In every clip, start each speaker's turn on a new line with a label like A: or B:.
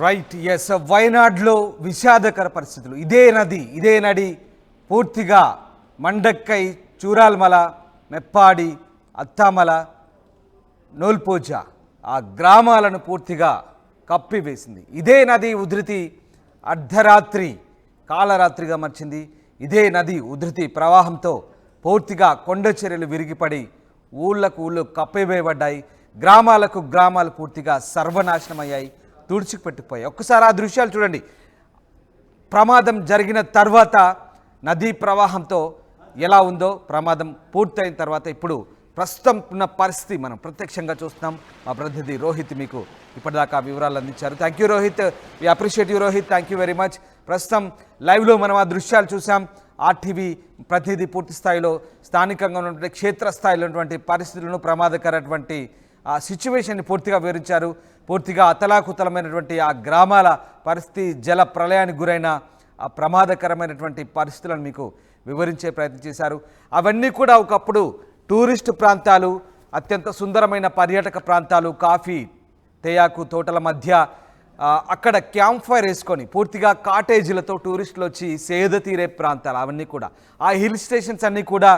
A: Right yes వయనాడ్లో విషాదకర పరిస్థితులు. ఇదే నడి పూర్తిగా మండక్కై, చూరాల్మల, మెప్పాడి, అత్తామల, నోల్పోజ ఆ గ్రామాలను పూర్తిగా కప్పివేసింది. ఇదే నది ఉధృతి అర్ధరాత్రి కాలరాత్రిగా మార్చింది. ఇదే నది ఉధృతి ప్రవాహంతో పూర్తిగా కొండ చర్యలు విరిగిపడి ఊళ్ళు కప్పివేయబడ్డాయి. గ్రామాలు పూర్తిగా సర్వనాశనమయ్యాయి, తుడిచిపెట్టిపోయాయి. ఒక్కసారి ఆ దృశ్యాలు చూడండి. ప్రమాదం జరిగిన తర్వాత నదీ ప్రవాహంతో ఎలా ఉందో, ప్రమాదం పూర్తయిన తర్వాత ఇప్పుడు ప్రస్తుతం ఉన్న పరిస్థితి మనం ప్రత్యక్షంగా చూస్తున్నాం. మా ప్రతినిధి రోహిత్ మీకు ఇప్పటిదాకా వివరాలు అందించారు. Thank you Rohit, we appreciate you Rohit, thank you very much. ప్రస్తుతం లైవ్లో మనం ఆ దృశ్యాలు చూసాం. ఆర్టీవీ ప్రతినిధి పూర్తి స్థాయిలో స్థానికంగా ఉన్నటువంటి క్షేత్రస్థాయిలో ఉన్నటువంటి పరిస్థితులను, ప్రమాదకరటువంటి ఆ సిచ్యువేషన్ని పూర్తిగా వివరించారు. పూర్తిగా అతలాకుతలమైనటువంటి ఆ గ్రామాల పరిస్థితి, జల ప్రళయానికి గురైన ఆ ప్రమాదకరమైనటువంటి పరిస్థితులను మీకు వివరించే ప్రయత్నం చేశారు. అవన్నీ కూడా ఒకప్పుడు టూరిస్టు ప్రాంతాలు, అత్యంత సుందరమైన పర్యాటక ప్రాంతాలు, కాఫీ తేయాకు తోటల మధ్య అక్కడ క్యాంప్ ఫైర్ వేసుకొని పూర్తిగా కాటేజీలతో టూరిస్టులు వచ్చి సేద తీరే ప్రాంతాలు అవన్నీ కూడా, ఆ హిల్ స్టేషన్స్ అన్నీ కూడా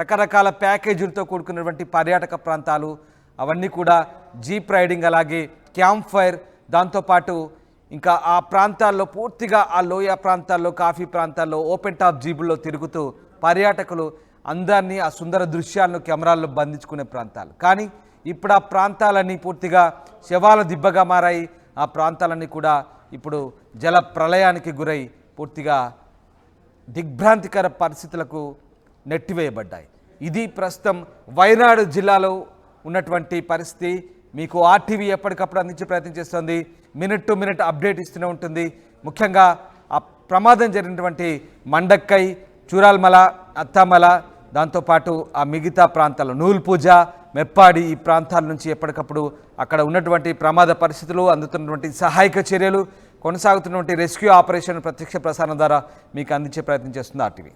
A: రకరకాల ప్యాకేజీలతో కూడుకున్నటువంటి పర్యాటక ప్రాంతాలు అవన్నీ కూడా, జీప్ రైడింగ్, అలాగే క్యాంప్ ఫైర్, దాంతోపాటు ఇంకా ఆ ప్రాంతాల్లో పూర్తిగా ఆ లోయ ప్రాంతాల్లో, కాఫీ ప్రాంతాల్లో ఓపెన్ టాప్ జీబుల్లో తిరుగుతూ పర్యాటకులు అందరినీ ఆ సుందర దృశ్యాలను కెమెరాల్లో బంధించుకునే ప్రాంతాలు. కానీ ఇప్పుడు ఆ ప్రాంతాలన్నీ పూర్తిగా శవాల దిబ్బగా మారాయి. ఆ ప్రాంతాలన్నీ కూడా ఇప్పుడు జల ప్రళయానికి గురై పూర్తిగా దిగ్భ్రాంతికర పరిస్థితులకు నెట్టివేయబడ్డాయి. ఇది ప్రస్తుతం వయనాడు జిల్లాలో ఉన్నటువంటి పరిస్థితి. మీకు ఆర్టీవీ ఎప్పటికప్పుడు అందించే ప్రయత్నం చేస్తుంది. మినిట్ టు మినిట్ అప్డేట్ ఇస్తూనే ఉంటుంది. ముఖ్యంగా ఆ ప్రమాదం జరిగినటువంటి మండక్కై, చూరాల్మల, అత్తామల, దాంతోపాటు ఆ మిగతా ప్రాంతాల్లో నూల్పూజ, మెప్పాడి, ఈ ప్రాంతాల నుంచి ఎప్పటికప్పుడు అక్కడ ఉన్నటువంటి ప్రమాద పరిస్థితులు, అందుతున్నటువంటి సహాయక చర్యలు, కొనసాగుతున్నటువంటి రెస్క్యూ ఆపరేషన్ ప్రత్యక్ష ప్రసారం ద్వారా మీకు అందించే ప్రయత్నం చేస్తుంది ఆర్టీవీ.